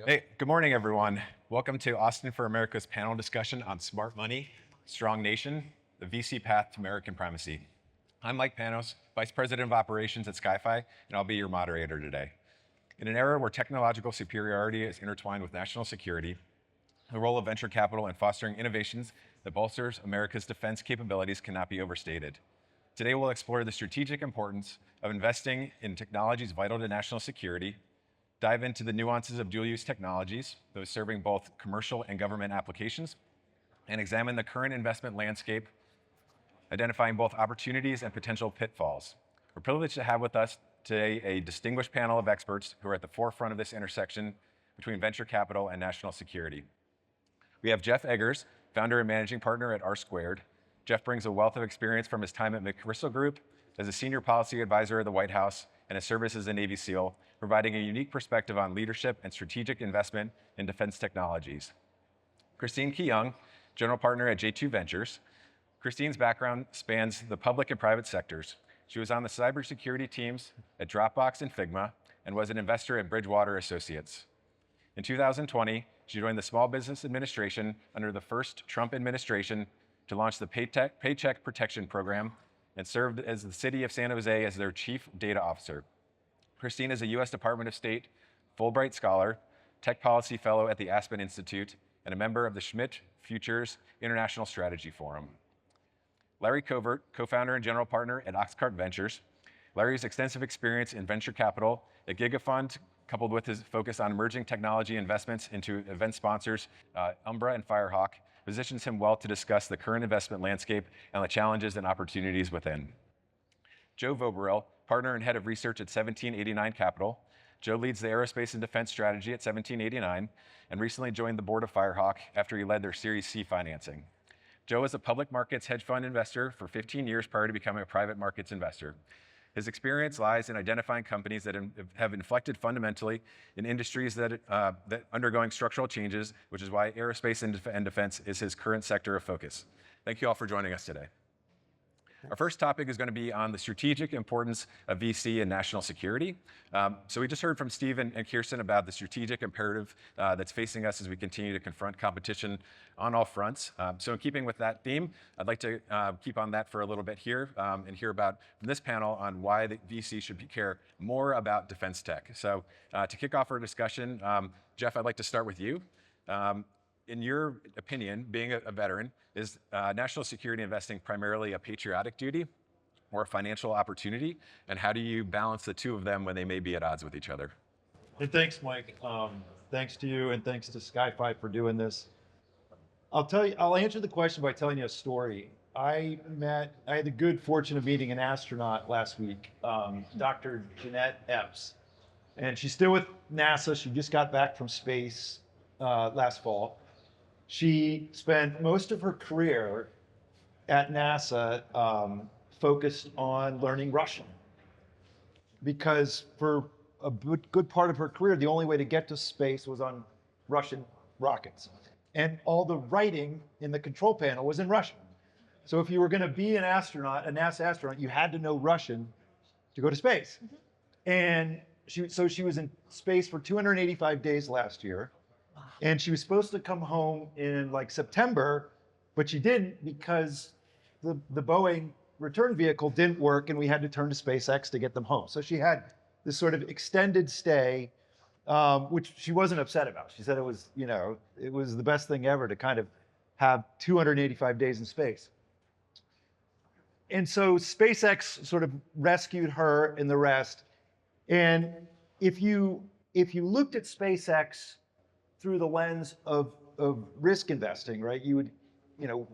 Hey, good morning, everyone. Welcome to Austin for America's panel discussion on smart money, strong nation, the VC path to American primacy. I'm Mike Panos, Vice President of Operations at SkyFi, and I'll be your moderator today. In an era where technological superiority is intertwined with national security, the role of venture capital in fostering innovations that bolsters America's defense capabilities cannot be overstated. Today, we'll explore the strategic importance of investing in technologies vital to national security, dive into the nuances of dual-use technologies, those serving both commercial and government applications, and examine the current investment landscape, identifying both opportunities and potential pitfalls. We're privileged to have with us today a distinguished panel of experts who are at the forefront of this intersection between venture capital and national security. We have Jeff Eggers, founder and managing partner at R². Jeff brings a wealth of experience from his time at McChrystal Group as a senior policy advisor at the White House and his service as a Navy SEAL, providing a unique perspective on leadership and strategic investment in defense technologies. Christine Keung, general partner at J2 Ventures. Christine's background spans the public and private sectors. She was on the cybersecurity teams at Dropbox and Figma and was an investor at Bridgewater Associates. In 2020, she joined the Small Business Administration under the first Trump administration to launch the Paycheck Protection Program and served as the city of San Jose as their chief data officer. Christine is a U.S. Department of State Fulbright Scholar, Tech Policy Fellow at the Aspen Institute, and a member of the Schmidt Futures International Strategy Forum. Larry Covert, co-founder and general partner at OxCart Ventures. Larry's extensive experience in venture capital at GigaFund, coupled with his focus on emerging technology investments into event sponsors, Umbra and Firehawk, positions him well to discuss the current investment landscape and the challenges and opportunities within. Joe Voboril, partner and head of research at 1789 Capital. Joe leads the aerospace and defense strategy at 1789 and recently joined the board of Firehawk after he led their Series C financing. Joe was a public markets hedge fund investor for 15 years prior to becoming a private markets investor. His experience lies in identifying companies that have inflected fundamentally in industries that undergoing structural changes, which is why aerospace and defense is his current sector of focus. Thank you all for joining us today. Our first topic is going to be on the strategic importance of VC and national security. So we just heard from Steve and Kirsten about the strategic imperative that's facing us as we continue to confront competition on all fronts. So in keeping with that theme, I'd like to keep on that for a little bit here and hear about from this panel on why the VC should care more about defense tech. So to kick off our discussion, Jeff, I'd like to start with you. In your opinion, being a veteran, is national security investing primarily a patriotic duty or a financial opportunity? And how do you balance the two of them when they may be at odds with each other? And thanks, Mike. Thanks to you and thanks to SkyFi for doing this. I'll answer the question by telling you a story. I had the good fortune of meeting an astronaut last week, Dr. Jeanette Epps. And she's still with NASA. She just got back from space last fall. She spent most of her career at NASA focused on learning Russian, because for a good part of her career, the only way to get to space was on Russian rockets. And all the writing in the control panel was in Russian. So if you were going to be an astronaut, a NASA astronaut, you had to know Russian to go to space. And so she was in space for 285 days last year. And she was supposed to come home in like September, but she didn't because the Boeing return vehicle didn't work and we had to turn to SpaceX to get them home. So she had this sort of extended stay, which she wasn't upset about. She said it was the best thing ever to kind of have 285 days in space. And so SpaceX sort of rescued her and the rest. And if you looked at SpaceX through the lens of risk investing, right? You would,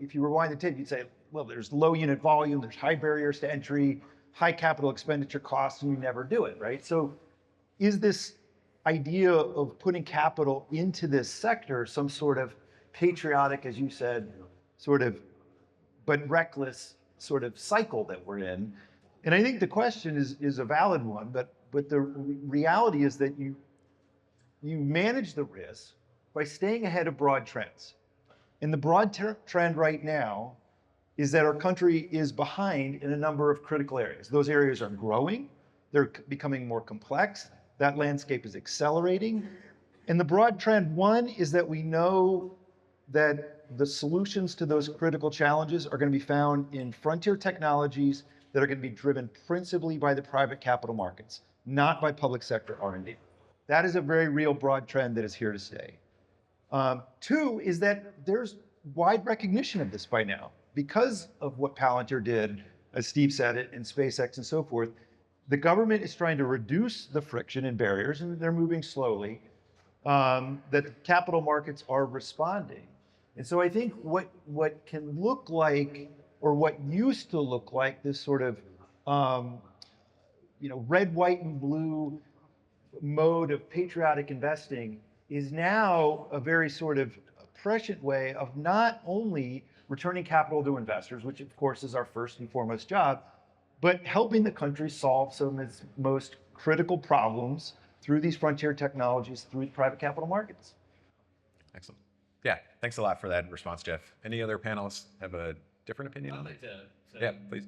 if you rewind the tape, you'd say, well, there's low unit volume, there's high barriers to entry, high capital expenditure costs, and you never do it, right? So is this idea of putting capital into this sector some sort of patriotic, as you said, sort of, but reckless sort of cycle that we're in? And I think the question is a valid one, but the reality is that you manage the risk by staying ahead of broad trends. And the broad trend right now is that our country is behind in a number of critical areas. Those areas are growing, they're becoming more complex, that landscape is accelerating, And the broad trend, one, is that we know that the solutions to those critical challenges are going to be found in frontier technologies that are going to be driven principally by the private capital markets, not by public sector R&D. That is a very real broad trend that is here to stay. Two is that there's wide recognition of this by now. Because of what Palantir did, as Steve said it, and SpaceX and so forth, the government is trying to reduce the friction and barriers, and they're moving slowly, that capital markets are responding. And so I think what can look like, or what used to look like this sort of red, white, and blue mode of patriotic investing is now a very sort of prescient way of not only returning capital to investors, which of course is our first and foremost job, but helping the country solve some of its most critical problems through these frontier technologies, through private capital markets. Excellent. Yeah, thanks a lot for that response, Jeff. Any other panelists have a different opinion on it? Yeah, please.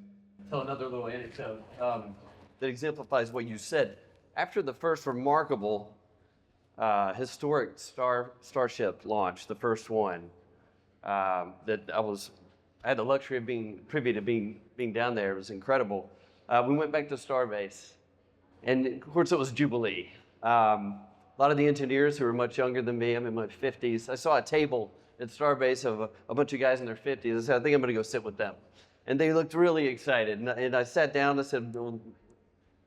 Tell another little anecdote that exemplifies what you said. After the first remarkable historic Starship launch, the first one, that I had the luxury of being privy to being down there. It was incredible. We went back to Starbase, and of course it was Jubilee. A lot of the engineers who were much younger than me, I'm in my 50s. I saw a table at Starbase of a bunch of guys in their 50s. I said, I think I'm going to go sit with them. And they looked really excited. And I sat down and I said, well,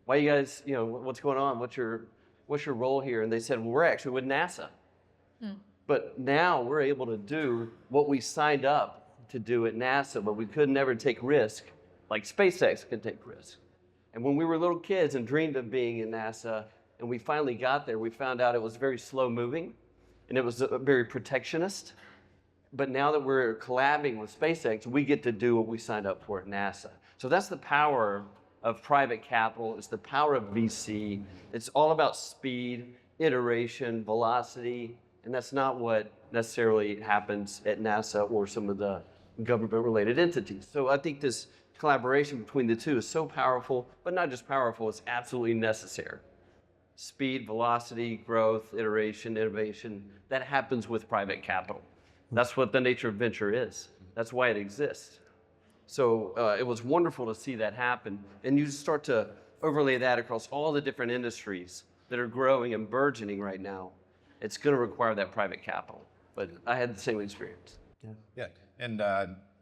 why you guys, what's going on? What's your role here? And they said, well, we're actually with NASA. But now we're able to do what we signed up to do at NASA, but we could never take risk like SpaceX can take risk. And when we were little kids and dreamed of being in NASA, and we finally got there, we found out it was very slow moving, and it was very protectionist. But now that we're collabing with SpaceX, we get to do what we signed up for at NASA. So that's the power of private capital. It's the power of VC. It's all about speed, iteration, velocity, and that's not what necessarily happens at NASA or some of the government-related entities. So I think this collaboration between the two is so powerful, but not just powerful, it's absolutely necessary. Speed, velocity, growth, iteration, innovation, that happens with private capital. That's what the nature of venture is. That's why it exists. So it was wonderful to see that happen. And you start to overlay that across all the different industries that are growing and burgeoning right now. It's going to require that private capital. But I had the same experience. Yeah. And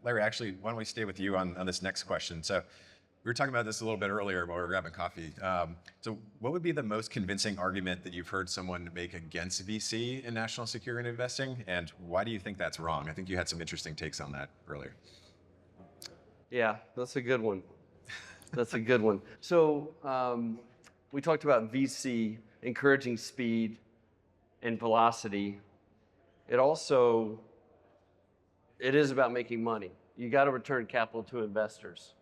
Larry, actually, why don't we stay with you on this next question? So we were talking about this a little bit earlier while we were grabbing coffee. So what would be the most convincing argument that you've heard someone make against VC in national security investing? And why do you think that's wrong? I think you had some interesting takes on that earlier. Yeah, that's a good one. That's a good one. So we talked about VC encouraging speed and velocity. It is about making money. You got to return capital to investors.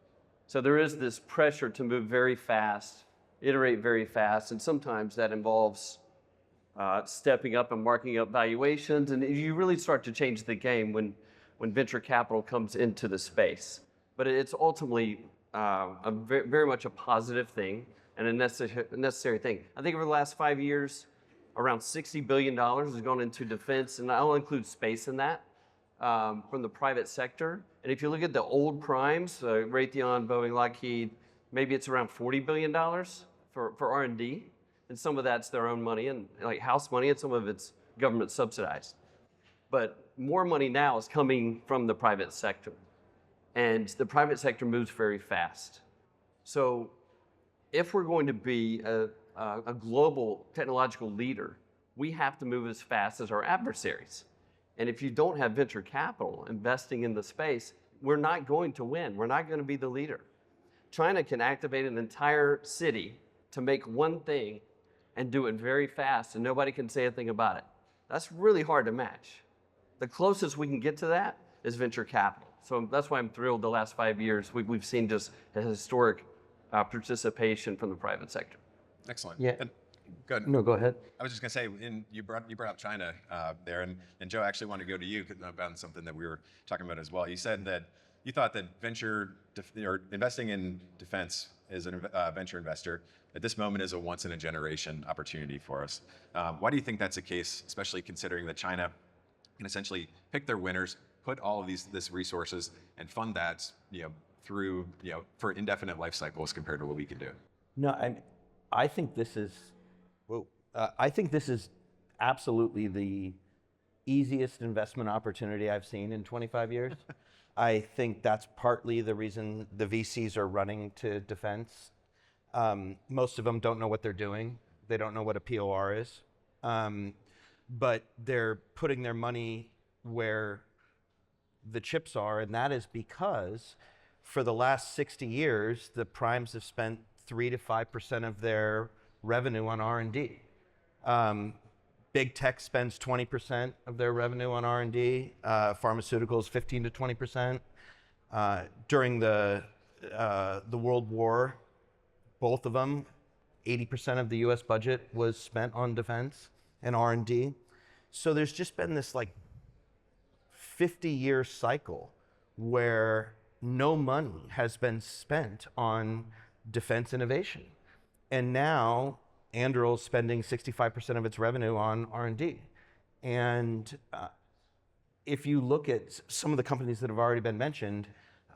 So there is this pressure to move very fast, iterate very fast, and sometimes that involves stepping up and marking up valuations, and you really start to change the game when venture capital comes into the space. But it's ultimately very much a positive thing and a necessary thing. I think over the last 5 years, around $60 billion has gone into defense, and I'll include space in that, from the private sector. And if you look at the old primes, Raytheon, Boeing, Lockheed, maybe it's around $40 billion for R&D. And some of that's their own money, and like house money, and some of it's government subsidized. But more money now is coming from the private sector. And the private sector moves very fast. So if we're going to be a global technological leader, we have to move as fast as our adversaries. And if you don't have venture capital investing in the space, we're not going to win. We're not going to be the leader. China can activate an entire city to make one thing and do it very fast, and nobody can say a thing about it. That's really hard to match. The closest we can get to that is venture capital. So that's why I'm thrilled the last 5 years we've seen just a historic participation from the private sector. Excellent. Yeah. And, go ahead. No, go ahead. I was just going to say, you brought up China there, and Joe, I actually wanted to go to you about something that we were talking about as well. You said that you thought that investing in defense as a venture investor that this moment is a once in a generation opportunity for us. Why do you think that's the case, especially considering that China can essentially pick their winners, put all of this resources and fund that, through, for indefinite life cycles compared to what we can do? No, I think this is, I think this is absolutely the easiest investment opportunity I've seen in 25 years. I think that's partly the reason the VCs are running to defense. Most of them don't know what they're doing. They don't know what a POR is. But they're putting their money where the chips are, and that is because for the last 60 years, the primes have spent 3 to 5% of their revenue on R&D. Big tech spends 20% of their revenue on R&D. Pharmaceuticals 15 to 20%. During the World War, both of them, 80% of the U.S. budget was spent on defense and R&D. So there's just been this like 50-year cycle where no money has been spent on defense innovation. And now Anduril's spending 65% of its revenue on R&D. And if you look at some of the companies that have already been mentioned,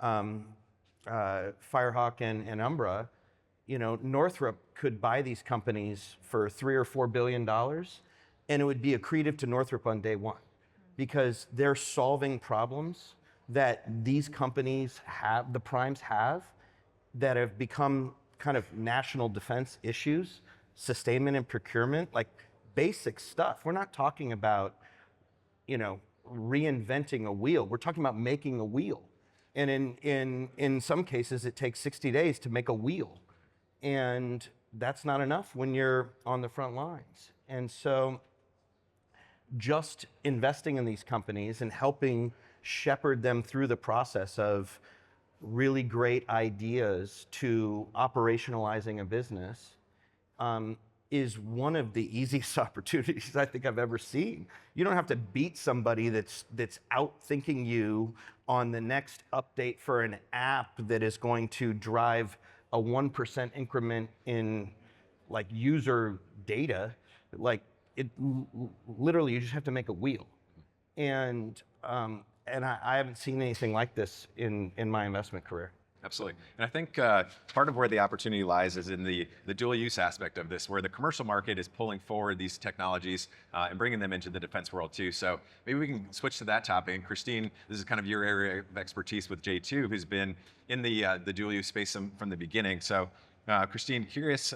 Firehawk and Umbra, Northrop could buy these companies for $3 or $4 billion, and it would be accretive to Northrop on day one, because they're solving problems that these companies have, the primes have, that have become kind of national defense issues, sustainment and procurement, like basic stuff. We're not talking about, reinventing a wheel. We're talking about making a wheel. And in some cases, it takes 60 days to make a wheel. And that's not enough when you're on the front lines. And so just investing in these companies and helping shepherd them through the process of really great ideas to operationalizing a business is one of the easiest opportunities I think I've ever seen. You don't have to beat somebody that's outthinking you on the next update for an app that is going to drive a 1% increment in like user data. Like literally you just have to make a wheel. And I haven't seen anything like this in my investment career. Absolutely. And I think part of where the opportunity lies is in the dual use aspect of this, where the commercial market is pulling forward these technologies and bringing them into the defense world too. So maybe we can switch to that topic. And Christine, this is kind of your area of expertise with J2, who's been in the dual use space from the beginning. So Christine, curious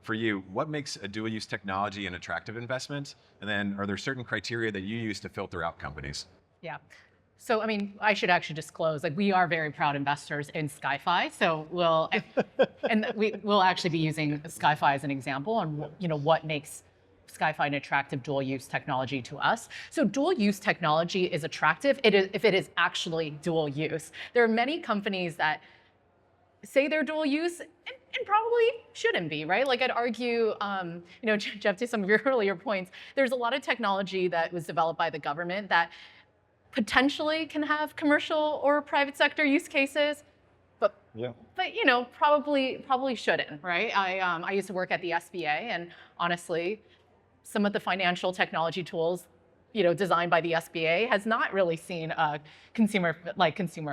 for you, what makes a dual use technology an attractive investment? And then are there certain criteria that you use to filter out companies? Yeah. So, I should actually disclose, like, we are very proud investors in SkyFi. So we'll actually be using SkyFi as an example on, what makes SkyFi an attractive dual use technology to us. So dual use technology is attractive if it is actually dual use. There are many companies that say they're dual use and probably shouldn't be, right? Like I'd argue, Jeff, to some of your earlier points, there's a lot of technology that was developed by the government that potentially can have commercial or private sector use cases, but probably shouldn't, right? I used to work at the SBA, and honestly, some of the financial technology tools, designed by the SBA has not really seen consumer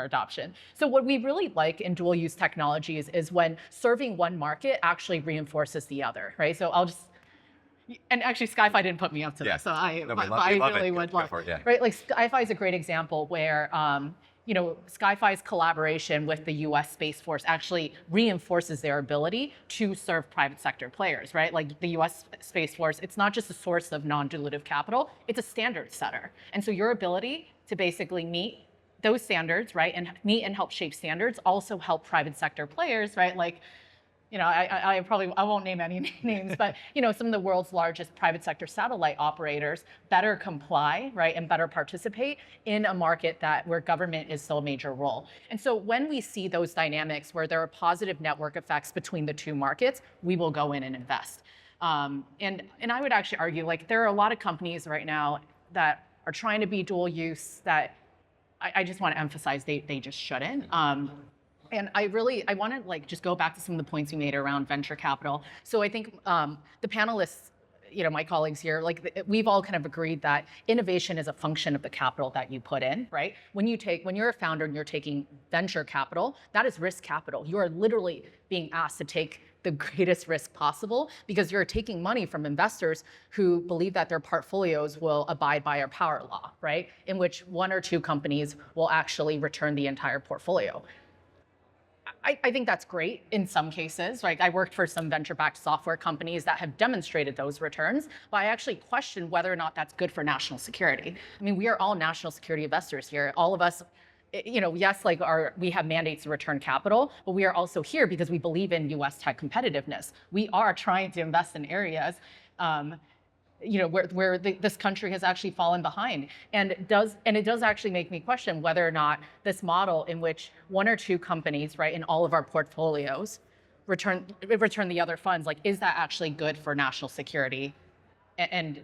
adoption. So what we really like in dual use technologies is when serving one market actually reinforces the other, right? So and actually SkyFi didn't put me up to this, so I really would love it, yeah. Right? Like SkyFi is a great example where SkyFi's collaboration with the U.S. Space Force actually reinforces their ability to serve private sector players, right? Like the U.S. Space Force, it's not just a source of non-dilutive capital, it's a standard setter. And so your ability to basically meet those standards, right, and meet and help shape standards also help private sector players, right? Like, I won't name any names, but some of the world's largest private sector satellite operators better comply, right, and better participate in a market where government is still a major role. And so when we see those dynamics where there are positive network effects between the two markets, we will go in and invest. And I would actually argue, like, there are a lot of companies right now that are trying to be dual use that I just want to emphasize they just shouldn't. And I want to like just go back to some of the points you made around venture capital. So I think the panelists, my colleagues here, like we've all kind of agreed that innovation is a function of the capital that you put in, right? When you're a founder and you're taking venture capital, that is risk capital. You are literally being asked to take the greatest risk possible because you're taking money from investors who believe that their portfolios will abide by our power law, right? In which one or two companies will actually return the entire portfolio. I think that's great in some cases, right? I worked for some venture-backed software companies that have demonstrated those returns, but I actually question whether or not that's good for national security. I mean, we are all national security investors here. All of us, yes, we have mandates to return capital, but we are also here because we believe in U.S. tech competitiveness. We are trying to invest in areas where this country has actually fallen behind. And it does actually make me question whether or not this model in which one or two companies, right, in all of our portfolios return the other funds, like, is that actually good for national security? And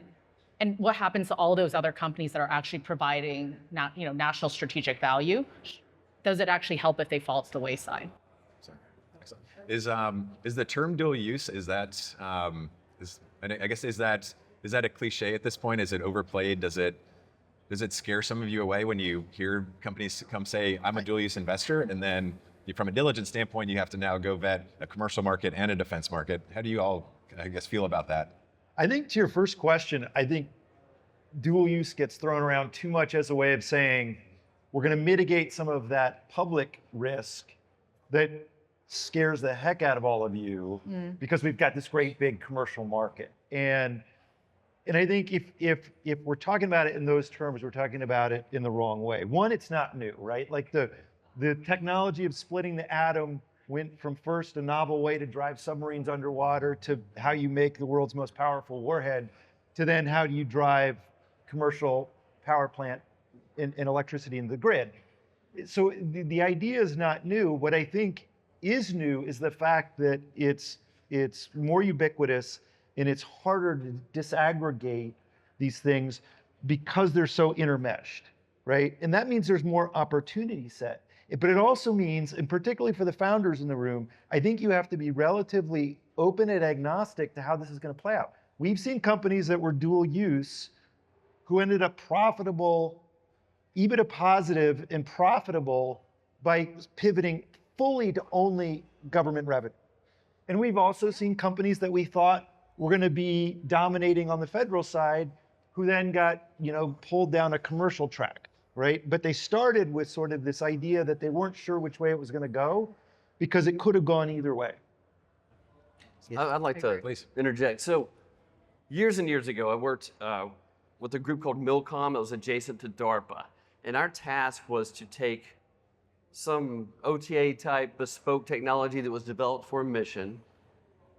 what happens to all those other companies that are actually providing national strategic value? Does it actually help if they fall to the wayside? Excellent. Is the term dual use, is that a cliche at this point? Is it overplayed? Does it scare some of you away when you hear companies come say, I'm a dual use investor, and then from a diligence standpoint, you have to now go vet a commercial market and a defense market? How do you all, feel about that? I think to your first question, I think dual use gets thrown around too much as a way of saying, we're going to mitigate some of that public risk that scares the heck out of all of you because we've got this great big commercial market. And I think if we're talking about it in those terms, we're talking about it in the wrong way. One, it's not new, right? Like the technology of splitting the atom went from first a novel way to drive submarines underwater to how you make the world's most powerful warhead, to then how do you drive commercial power plant and electricity in the grid. So the idea is not new. What I think is new is the fact that it's more ubiquitous and it's harder to disaggregate these things because they're so intermeshed, right? And that means there's more opportunity set. But it also means, and particularly for the founders in the room, I think you have to be relatively open and agnostic to how this is going to play out. We've seen companies that were dual use who ended up profitable, EBITDA positive and profitable by pivoting fully to only government revenue. And we've also seen companies that we thought were going to be dominating on the federal side who then got, pulled down a commercial track, right? But they started with sort of this idea that they weren't sure which way it was going to go because it could have gone either way. I'd like to interject. So years and years ago, I worked with a group called Milcom. It was adjacent to DARPA. And our task was to take some OTA type bespoke technology that was developed for a mission.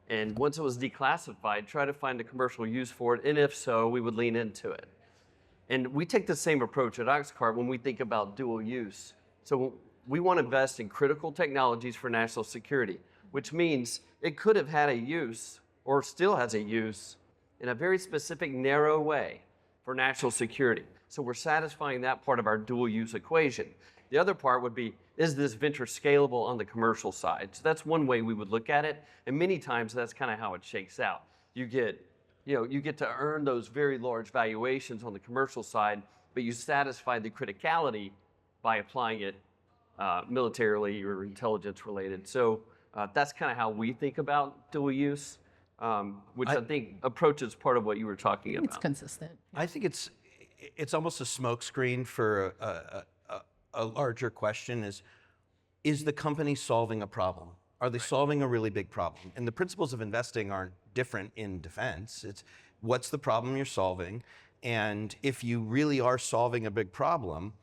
And once it was declassified, try to find a commercial use for it. And if so, we would lean into it. And we take the same approach at OxCart when we think about dual use. So we want to invest in critical technologies for national security, which means it could have had a use or still has a use in a very specific, narrow way for national security. So we're satisfying that part of our dual use equation. The other part would be, is this venture scalable on the commercial side? So that's one way we would look at it. And many times that's kind of how it shakes out. You get to earn those very large valuations on the commercial side, but you satisfy the criticality by applying it militarily or intelligence related. So that's kind of how we think about dual use, which I think approaches part of what you were talking about. It's consistent. I think it's almost a smokescreen for a larger question is the company solving a problem? Are they solving a really big problem? And the principles of investing aren't different in defense. It's what's the problem you're solving? And if you really are solving a big problem,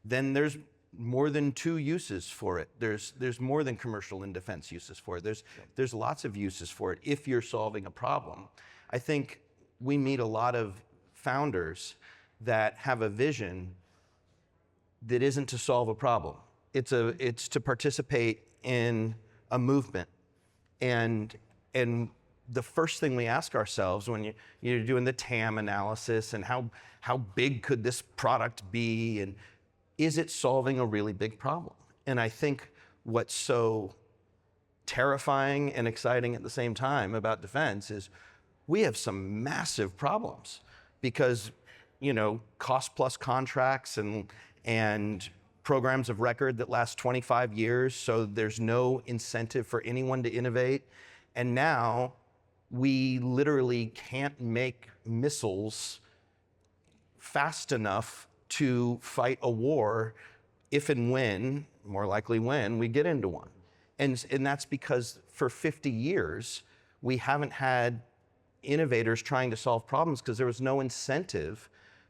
then there's more than two uses for it. There's more than commercial and defense uses for it. There's lots of uses for it if you're solving a problem. I think we meet a lot of founders that have a vision that isn't to solve a problem. It's to participate in a movement. And the first thing we ask ourselves when you're doing the TAM analysis and how big could this product be, and is it solving a really big problem? And I think what's so terrifying and exciting at the same time about defense is we have some massive problems because, cost plus contracts and programs of record that last 25 years, so there's no incentive for anyone to innovate. And now we literally can't make missiles fast enough to fight a war if and when, more likely when, we get into one. And that's because for 50 years, we haven't had innovators trying to solve problems because there was no incentive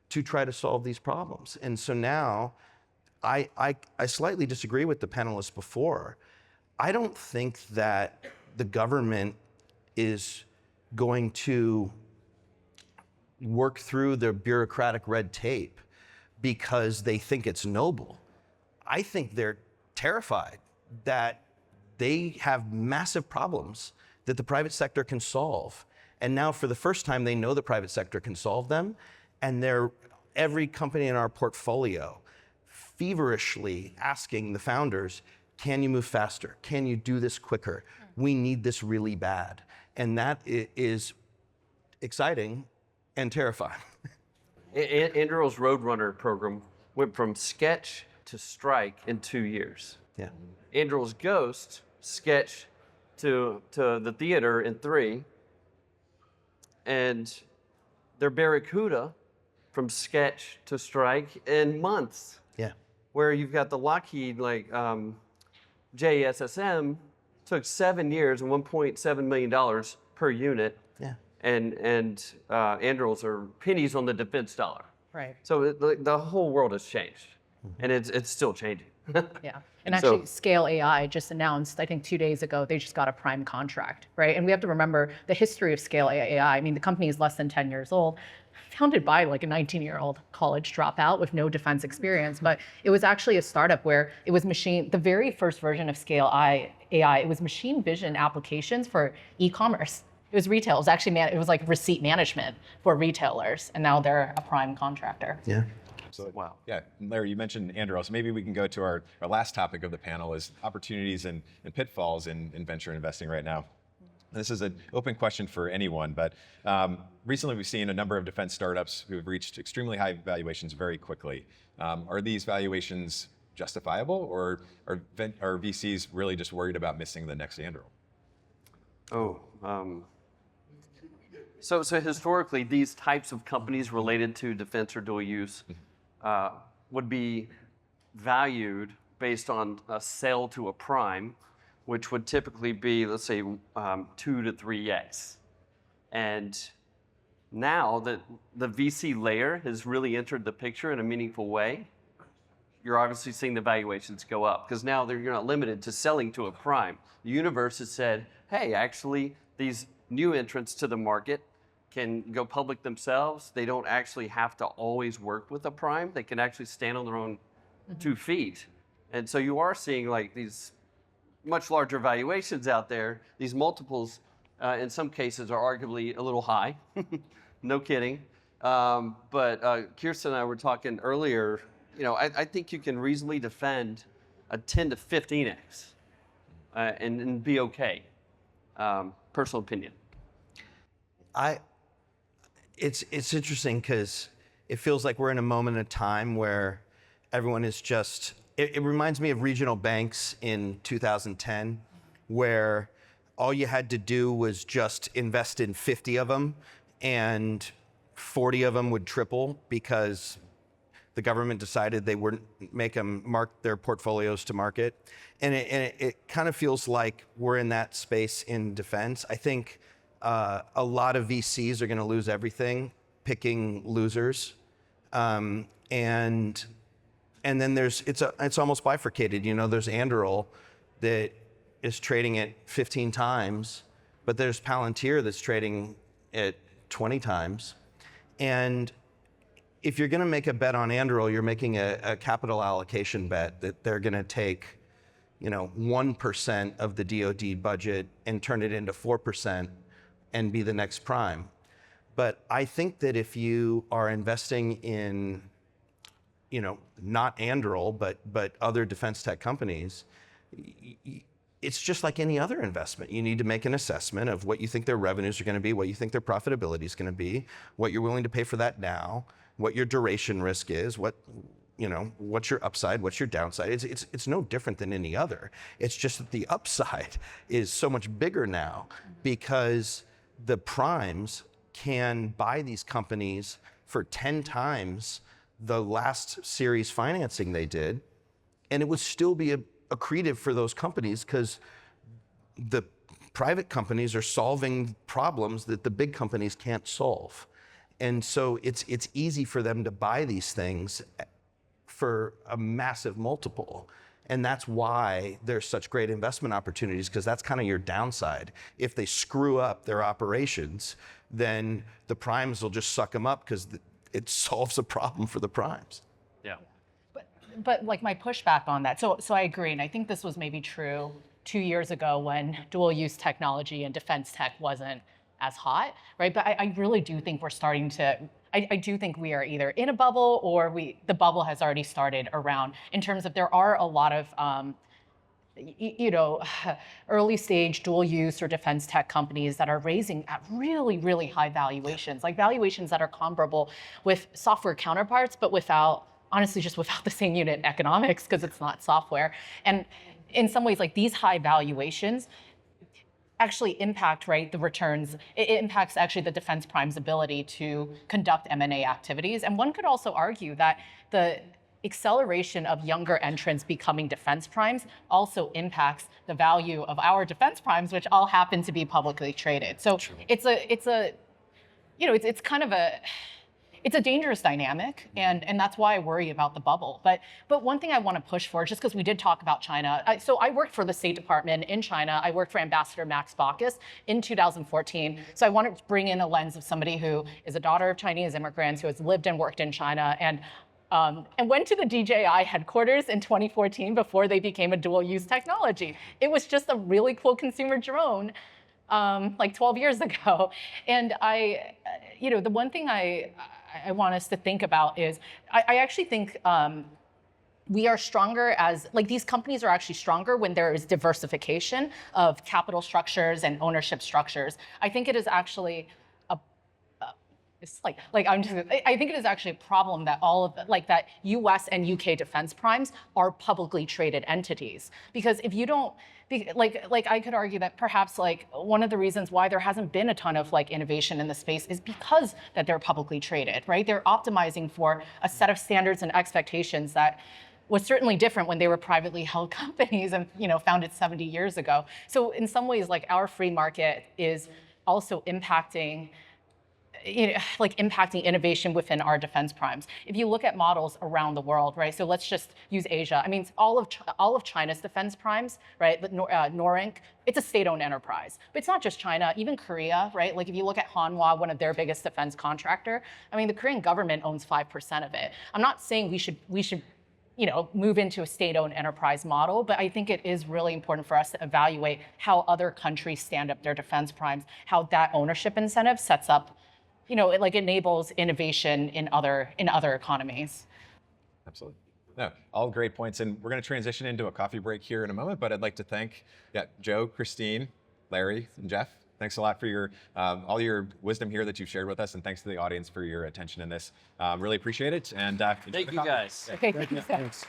to try to solve these problems. And so now, I slightly disagree with the panelists before. I don't think that the government is going to work through the bureaucratic red tape because they think it's noble. I think they're terrified that they have massive problems that the private sector can solve. And now for the first time, they know the private sector can solve them. And every company in our portfolio feverishly asking the founders, can you move faster? Can you do this quicker? We need this really bad. And that is exciting and terrifying. Anduril's Roadrunner program went from sketch to strike in 2 years. Yeah. Anduril's Ghost sketch to the theater in 3. And their Barracuda from sketch to strike in months. Yeah. Where you've got the Lockheed, JSSM, took 7 years and $1.7 million per unit. Yeah. And Andurils are pennies on the defense dollar. Right. So the whole world has changed, and it's still changing. Yeah. And actually, Scale AI just announced, I think 2 days ago, they just got a prime contract, right? And we have to remember the history of Scale AI. I mean, the company is less than 10 years old, founded by like a 19-year-old college dropout with no defense experience. But it was actually a startup where it was the very first version of Scale AI, it was machine vision applications for e-commerce. It was retail. It was actually, it was like receipt management for retailers. And now they're a prime contractor. Yeah. So, wow. Yeah, Larry, you mentioned Anduril, so maybe we can go to our last topic of the panel is opportunities and pitfalls in venture investing right now. And this is an open question for anyone, but recently we've seen a number of defense startups who have reached extremely high valuations very quickly. Are these valuations justifiable, or are VCs really just worried about missing the next Anduril? So historically, these types of companies related to defense or dual use would be valued based on a sale to a prime, which would typically be, let's say, 2 to 3x. And now that the VC layer has really entered the picture in a meaningful way, you're obviously seeing the valuations go up because now you're not limited to selling to a prime. The universe has said, hey, actually, these new entrants to the market can go public themselves. They don't actually have to always work with a prime. They can actually stand on their own 2 feet. And so you are seeing like these much larger valuations out there. These multiples, in some cases, are arguably a little high. No kidding. But Kirsten and I were talking earlier, I think you can reasonably defend a 10 to 15x and be okay. Personal opinion. It's interesting because it feels like we're in a moment of time where everyone is just, it reminds me of regional banks in 2010, where all you had to do was just invest in 50 of them and 40 of them would triple because the government decided they wouldn't make them mark their portfolios to market. And it kind of feels like we're in that space in defense. I think a lot of VCs are going to lose everything, picking losers. And then it's almost bifurcated. There's Anduril that is trading at 15 times, but there's Palantir that's trading at 20 times. And if you're going to make a bet on Anduril, you're making a capital allocation bet that they're going to take, 1% of the DoD budget and turn it into 4% and be the next prime. But I think that if you are investing in, not Anduril, but other defense tech companies, it's just like any other investment. You need to make an assessment of what you think their revenues are going to be, what you think their profitability is going to be, what you're willing to pay for that now, what your duration risk is, what's your upside, what's your downside. It's no different than any other. It's just that the upside is so much bigger now because the primes can buy these companies for 10 times the last series financing they did, and it would still be accretive for those companies because the private companies are solving problems that the big companies can't solve. And so it's easy for them to buy these things for a massive multiple. And that's why there's such great investment opportunities, because that's kind of your downside. If they screw up their operations, then the primes will just suck them up because it solves a problem for the primes. Yeah. But like my pushback on that, so I agree, and I think this was maybe true 2 years ago when dual use technology and defense tech wasn't as hot, right? But I really do think we're starting to, I do think we are either in a bubble or the bubble has already started around, in terms of there are a lot of early stage dual use or defense tech companies that are raising at really, really high valuations, like valuations that are comparable with software counterparts, but honestly, just without the same unit economics because it's not software. And in some ways, like these high valuations actually impact, right, the returns. It impacts actually the defense prime's ability to conduct M&A activities. And one could also argue that the acceleration of younger entrants becoming defense primes also impacts the value of our defense primes, which all happen to be publicly traded. So it's kind of it's a dangerous dynamic, and that's why I worry about the bubble. But one thing I want to push for, just because we did talk about China, so I worked for the State Department in China. I worked for Ambassador Max Baucus in 2014. So I wanted to bring in a lens of somebody who is a daughter of Chinese immigrants, who has lived and worked in China, and went to the DJI headquarters in 2014 before they became a dual-use technology. It was just a really cool consumer drone like 12 years ago. And the one thing I want us to think about is I actually think we are stronger as, like, these companies are actually stronger when there is diversification of capital structures and ownership structures. I think it is actually I think it is actually a problem that that U.S. and U.K. defense primes are publicly traded entities. Because if you don't, I could argue that perhaps one of the reasons why there hasn't been a ton of innovation in the space is because that they're publicly traded, right? They're optimizing for a set of standards and expectations that was certainly different when they were privately held companies and founded 70 years ago. So in some ways, our free market is also impacting innovation within our defense primes. If you look at models around the world, right? So let's just use Asia. I mean, all of China's defense primes, right? Norinc, it's a state-owned enterprise. But it's not just China, even Korea, right? Like if you look at Hanwha, one of their biggest defense contractor, I mean, the Korean government owns 5% of it. I'm not saying we should move into a state-owned enterprise model, but I think it is really important for us to evaluate how other countries stand up their defense primes, how that ownership incentive sets up, it enables innovation in other economies. Absolutely. No, all great points. And we're going to transition into a coffee break here in a moment, but I'd like to thank Joe, Christine, Larry, and Jeff. Thanks a lot for your all your wisdom here that you've shared with us, and thanks to the audience for your attention in this. Really appreciate it. And thank you, guys. Okay, thanks.